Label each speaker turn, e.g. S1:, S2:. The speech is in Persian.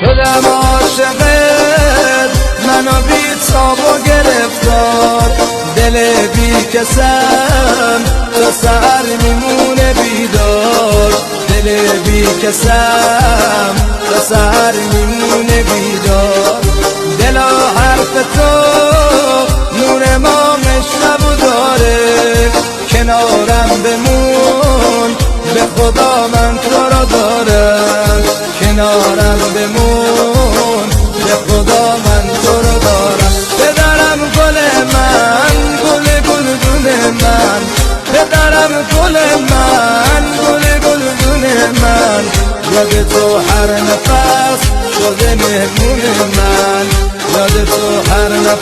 S1: شدم عاشقت منو بی تاب و گرفتار، دل بی کسم تا سحر میمونه بیدار، دل بی کسم تا سحر میمونه بیدار. دلا حرف تو نور ما مشرب داره، کنارم بمون به خدا من تو رو دارم، کنارم بمون به خدا من تو رو دارم. بدرم گل من گل گلگون من، بدرم گل من گل گلگون من، یاد تو هر نفس شده مهمون من، یاد تو هر نفس